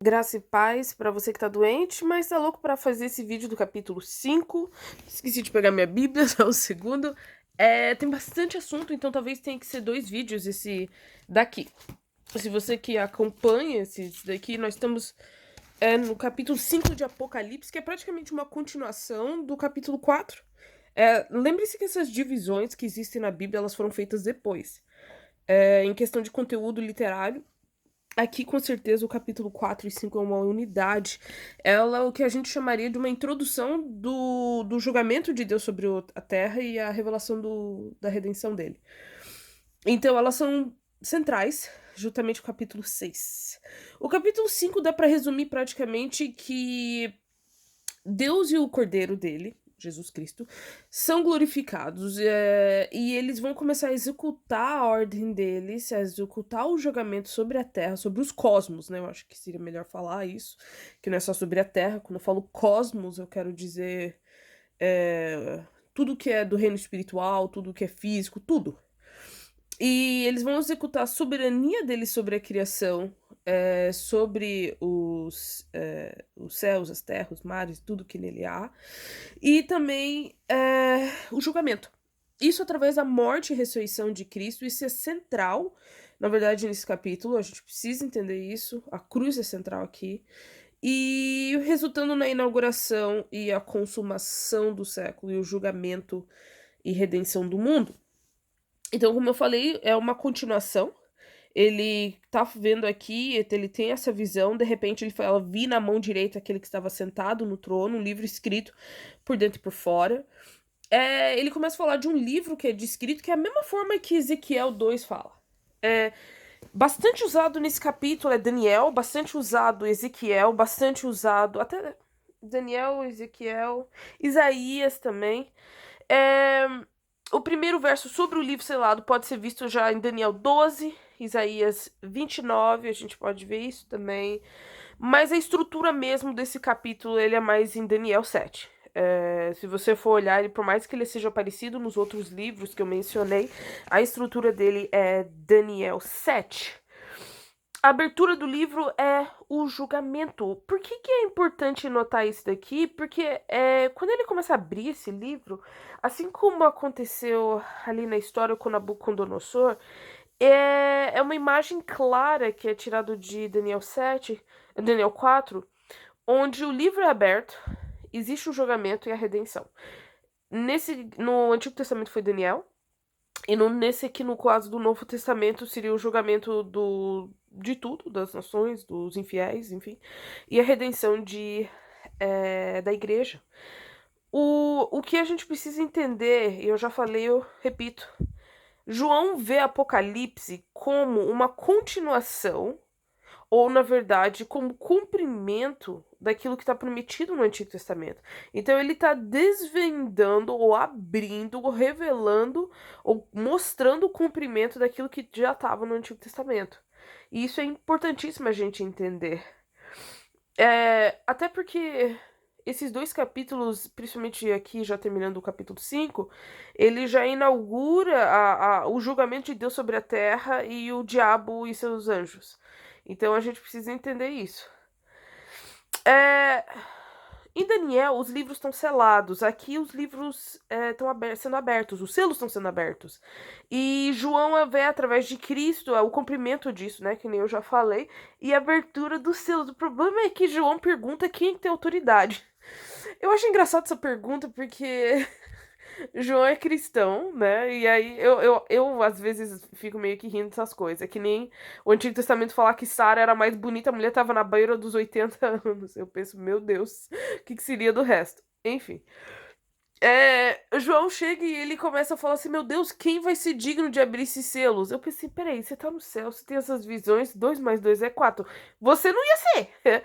Graça e paz pra você que tá doente, mas tá louco pra fazer esse vídeo do capítulo 5. Esqueci de pegar minha Bíblia, só o segundo. Tem bastante assunto, então talvez tenha que ser 2 vídeos esse daqui. Se você que acompanha esse daqui, nós estamos no capítulo 5 de Apocalipse, que é praticamente uma continuação do capítulo 4. Lembre-se que essas divisões que existem na Bíblia, elas foram feitas depois. Em questão de conteúdo literário, aqui, com certeza, o capítulo 4 e 5 é uma unidade. Ela é o que a gente chamaria de uma introdução do julgamento de Deus sobre a terra e a revelação da redenção dele. Então, elas são centrais, juntamente com o capítulo 6. O capítulo 5 dá para resumir praticamente que Deus e o Cordeiro dele, Jesus Cristo, são glorificados e eles vão começar a executar a ordem deles, a executar o julgamento sobre a Terra, sobre os cosmos, né? Eu acho que seria melhor falar isso, que não é só sobre a Terra. Quando eu falo cosmos, eu quero dizer tudo que é do reino espiritual, tudo que é físico, tudo. E eles vão executar a soberania deles sobre a criação, sobre os céus, as terras, os mares, tudo que nele há. E também o julgamento. Isso através da morte e ressurreição de Cristo. Isso é central, na verdade, nesse capítulo. A gente precisa entender isso. A cruz é central aqui. E resultando na inauguração e a consumação do século e o julgamento e redenção do mundo. Então, como eu falei, é uma continuação. Ele tá vendo aqui, ele tem essa visão, de repente ele fala, vi na mão direita aquele que estava sentado no trono, um livro escrito por dentro e por fora. Ele começa a falar de um livro que é descrito, que é a mesma forma que Ezequiel 2 fala. Bastante usado nesse capítulo é Daniel, bastante usado Ezequiel, bastante usado até Daniel, Ezequiel, Isaías também. O primeiro verso sobre o livro selado pode ser visto já em Daniel 12, Isaías 29, a gente pode ver isso também. Mas a estrutura mesmo desse capítulo ele é mais em Daniel 7. Se você for olhar ele, por mais que ele seja parecido nos outros livros que eu mencionei, a estrutura dele é Daniel 7. A abertura do livro é o julgamento. Por que é importante notar isso daqui? Porque quando ele começa a abrir esse livro, assim como aconteceu ali na história com Nabucodonosor, é uma imagem clara que é tirado de Daniel 7, Daniel 4, onde o livro é aberto, existe o julgamento e a redenção. No Antigo Testamento foi Daniel, e nesse aqui, no caso do Novo Testamento, seria o julgamento de tudo, das nações, dos infiéis, enfim, e a redenção da igreja. O que a gente precisa entender, e eu já falei, eu repito, João vê Apocalipse como uma continuação ou, na verdade, como cumprimento daquilo que está prometido no Antigo Testamento. Então ele está desvendando, ou abrindo, ou revelando, ou mostrando o cumprimento daquilo que já estava no Antigo Testamento. E isso é importantíssimo a gente entender. Até porque esses 2 capítulos, principalmente aqui, já terminando o capítulo 5, ele já inaugura o julgamento de Deus sobre a terra e o diabo e seus anjos. Então a gente precisa entender isso. Em Daniel, os livros estão selados. Aqui, os livros estão sendo abertos. Os selos estão sendo abertos. E João vê através de Cristo o cumprimento disso, né? Que nem eu já falei. E a abertura dos selos. O problema é que João pergunta quem tem autoridade. Eu acho engraçado essa pergunta porque João é cristão, né? E aí eu às vezes fico meio que rindo dessas coisas. É que nem o Antigo Testamento falar que Sara era mais bonita, a mulher tava na beira dos 80 anos. Eu penso, meu Deus, o que seria do resto? Enfim. João chega e ele começa a falar assim: Meu Deus, quem vai ser digno de abrir esses selos? Eu pensei: Peraí, você tá no céu, você tem essas visões, 2 mais 2 é 4. Você não ia ser!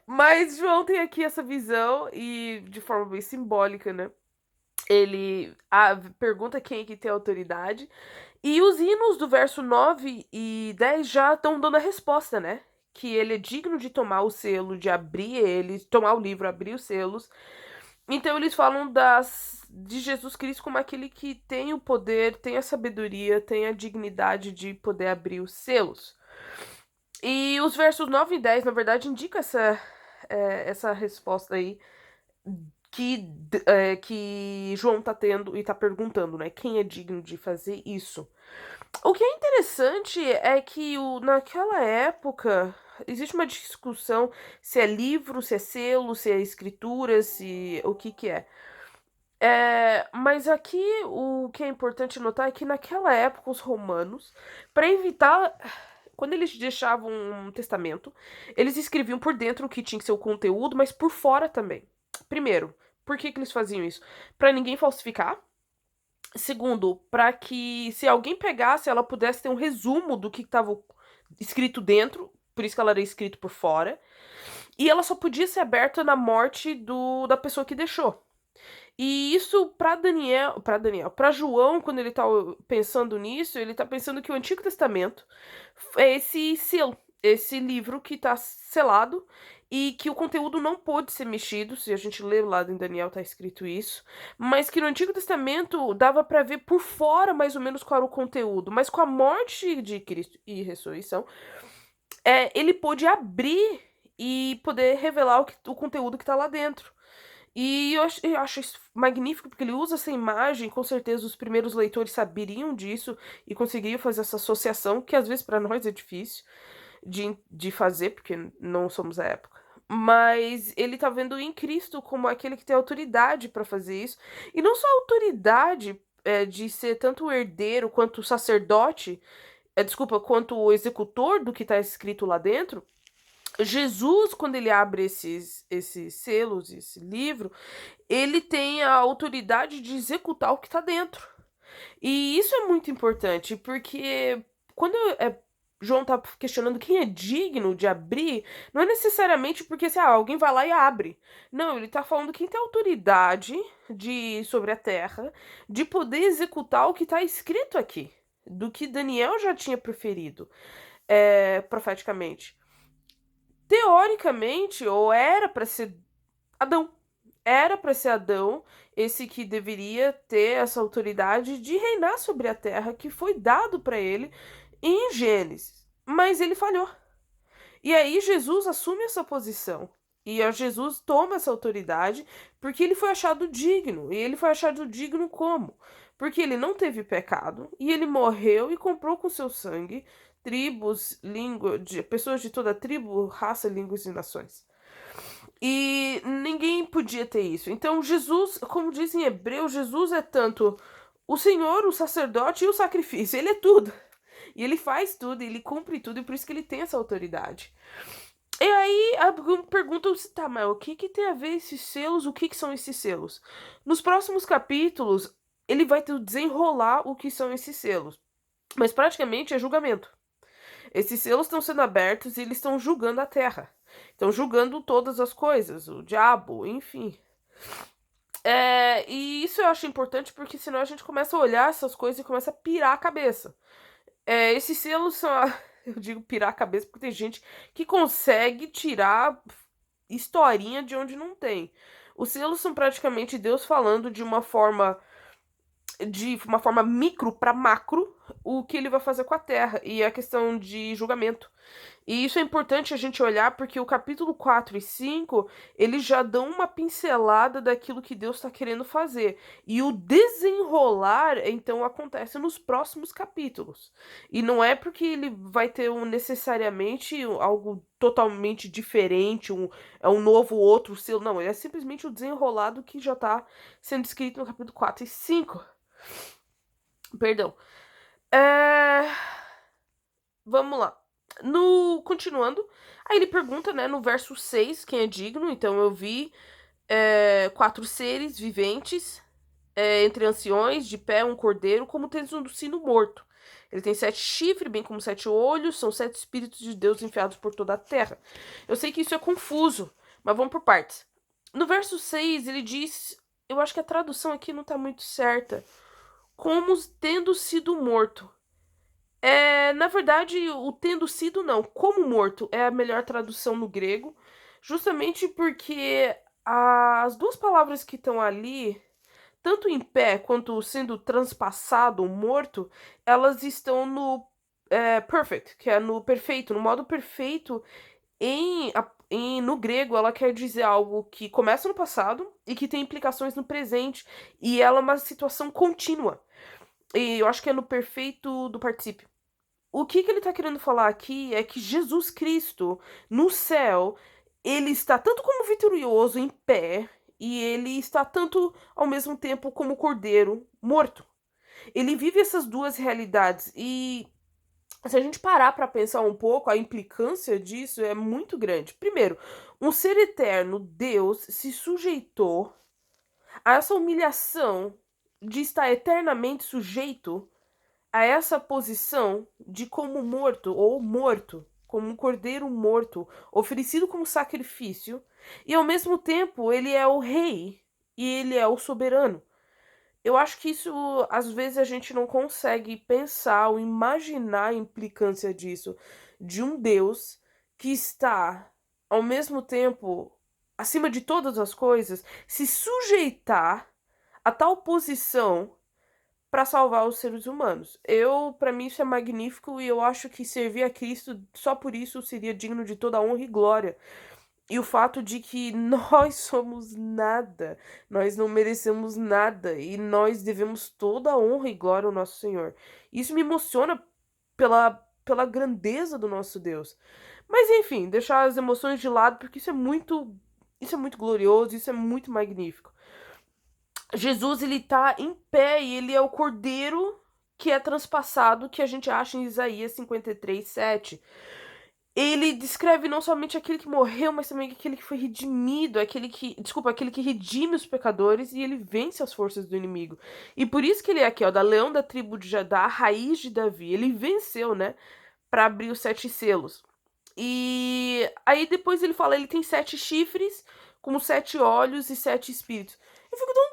Mas João tem aqui essa visão e de forma bem simbólica, né? Ele pergunta quem é que tem autoridade. E os hinos do verso 9 e 10 já estão dando a resposta, né? Que ele é digno de tomar o selo, de abrir ele, tomar o livro, abrir os selos. Então eles falam de Jesus Cristo como aquele que tem o poder, tem a sabedoria, tem a dignidade de poder abrir os selos. E os versos 9 e 10, na verdade, indicam essa resposta aí que João tá tendo e tá perguntando, né? Quem é digno de fazer isso? O que é interessante é que naquela época existe uma discussão se é livro, se é selo, se é escritura, se o que é. Mas aqui o que é importante notar é que naquela época os romanos, para evitar, quando eles deixavam um testamento, eles escreviam por dentro o que tinha que ser o conteúdo, mas por fora também. Primeiro, por que eles faziam isso? Para ninguém falsificar. Segundo, para que se alguém pegasse, ela pudesse ter um resumo do que estava escrito dentro, por isso que ela era escrito por fora. E ela só podia ser aberta na morte da pessoa que deixou. E isso para João, quando ele tá pensando nisso, ele tá pensando que o Antigo Testamento é esse selo, esse livro que tá selado e que o conteúdo não pôde ser mexido, se a gente lê lá em Daniel tá escrito isso, mas que no Antigo Testamento dava para ver por fora mais ou menos qual era o conteúdo, mas com a morte de Cristo e ressurreição, ele pôde abrir e poder revelar o conteúdo que tá lá dentro. E eu acho isso magnífico, porque ele usa essa imagem, com certeza os primeiros leitores saberiam disso e conseguiriam fazer essa associação, que às vezes para nós é difícil de fazer, porque não somos a época. Mas ele tá vendo em Cristo como aquele que tem autoridade para fazer isso. E não só autoridade de ser tanto o herdeiro quanto o sacerdote, desculpa, quanto o executor do que tá escrito lá dentro. Jesus, quando ele abre esses selos, esse livro, ele tem a autoridade de executar o que está dentro. E isso é muito importante, porque quando João está questionando quem é digno de abrir, não é necessariamente porque alguém vai lá e abre. Não, ele está falando quem tem autoridade sobre a terra de poder executar o que está escrito aqui, do que Daniel já tinha proferido profeticamente. Teoricamente, ou era para ser Adão. Era para ser Adão esse que deveria ter essa autoridade de reinar sobre a terra que foi dado para ele em Gênesis. Mas ele falhou. E aí Jesus assume essa posição. E Jesus toma essa autoridade porque ele foi achado digno. E ele foi achado digno como? Porque ele não teve pecado e ele morreu e comprou com seu sangue tribos, pessoas de toda tribo, raça, línguas e nações. E ninguém podia ter isso. Então, Jesus, como diz em Hebreu, Jesus é tanto o Senhor, o sacerdote e o sacrifício. Ele é tudo. E ele faz tudo, ele cumpre tudo, e por isso que ele tem essa autoridade. E aí perguntam se tá, mas o que tem a ver esses selos? O que são esses selos? Nos próximos capítulos, ele vai desenrolar o que são esses selos. Mas praticamente é julgamento. Esses selos estão sendo abertos e eles estão julgando a terra. Estão julgando todas as coisas, o diabo, enfim. E isso eu acho importante porque senão a gente começa a olhar essas coisas e começa a pirar a cabeça. Esses selos são. Eu digo pirar a cabeça porque tem gente que consegue tirar historinha de onde não tem. Os selos são praticamente Deus falando de uma forma micro para macro o que ele vai fazer com a terra e a questão de julgamento. E isso é importante a gente olhar porque o capítulo 4 e 5 eles já dão uma pincelada daquilo que Deus está querendo fazer. E o desenrolar, então, acontece nos próximos capítulos. E não é porque ele vai ter necessariamente algo totalmente diferente, um novo outro selo. Não, é simplesmente o desenrolado que já está sendo escrito no capítulo 4 e 5. Perdão. Vamos lá. Continuando, aí ele pergunta, né, no verso 6, quem é digno. Então eu vi 4 seres viventes, entre anciões, de pé, um cordeiro, como tendo um sino morto. Ele tem 7 chifres, bem como 7 olhos, são 7 espíritos de Deus enfiados por toda a terra. Eu sei que isso é confuso, mas vamos por partes. No verso 6, ele diz, eu acho que a tradução aqui não tá muito certa, como tendo sido morto. Na verdade, o tendo sido não, como morto é a melhor tradução no grego, justamente porque as duas palavras que estão ali, tanto em pé quanto sendo transpassado, morto, elas estão perfect, que é no perfeito, no modo perfeito. No grego, ela quer dizer algo que começa no passado e que tem implicações no presente. E ela é uma situação contínua. E eu acho que é no perfeito do particípio. O que ele está querendo falar aqui é que Jesus Cristo, no céu, ele está tanto como vitorioso em pé, e ele está tanto ao mesmo tempo como cordeiro morto. Ele vive essas duas realidades e se a gente parar para pensar um pouco, a implicância disso é muito grande. Primeiro, um ser eterno, Deus, se sujeitou a essa humilhação de estar eternamente sujeito a essa posição de como morto ou morto, como um cordeiro morto, oferecido como sacrifício, e ao mesmo tempo ele é o rei e ele é o soberano. Eu acho que isso, às vezes, a gente não consegue pensar ou imaginar a implicância disso, de um Deus que está, ao mesmo tempo, acima de todas as coisas, se sujeitar a tal posição para salvar os seres humanos. Para mim, isso é magnífico e eu acho que servir a Cristo só por isso seria digno de toda a honra e glória. E o fato de que nós somos nada, nós não merecemos nada e nós devemos toda a honra e glória ao nosso Senhor. Isso me emociona pela grandeza do nosso Deus. Mas enfim, deixar as emoções de lado, porque isso é muito glorioso, isso é muito magnífico. Jesus, ele tá em pé e ele é o cordeiro que é transpassado, que a gente acha em Isaías 53:7. Ele descreve não somente aquele que morreu, mas também aquele que foi redimido, aquele que redime os pecadores e ele vence as forças do inimigo. E por isso que ele é aqui, ó, da leão da tribo de Judá, a raiz de Davi. Ele venceu, né, para abrir os 7 selos. E aí depois ele fala, ele tem 7 chifres, com 7 olhos e 7 espíritos. Eu fico tão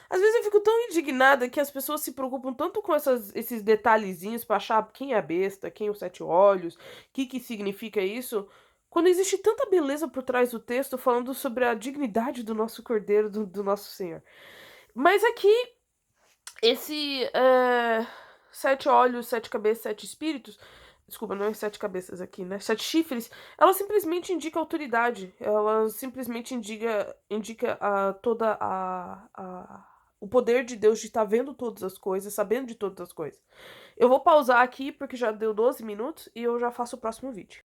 Às vezes eu fico tão indignada que as pessoas se preocupam tanto com esses detalhezinhos pra achar quem é a besta, quem é os 7 olhos, o que significa isso, quando existe tanta beleza por trás do texto falando sobre a dignidade do nosso Cordeiro, do nosso Senhor. Mas aqui, esse 7 olhos, 7 cabeças, 7 espíritos, desculpa, não é 7 cabeças aqui, né? 7 chifres, ela simplesmente indica autoridade. Ela simplesmente indica o poder de Deus de estar vendo todas as coisas, sabendo de todas as coisas. Eu vou pausar aqui porque já deu 12 minutos e eu já faço o próximo vídeo.